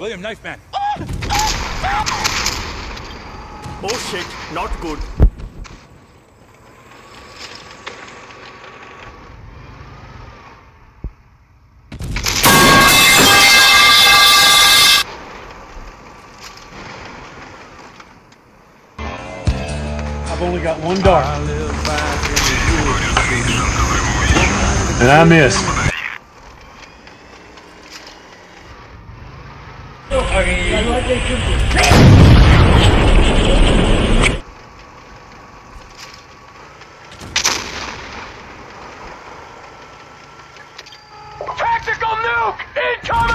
William, knife man. Oh shit, not good. I've only got one dart. And I missed. Tactical nuke incoming!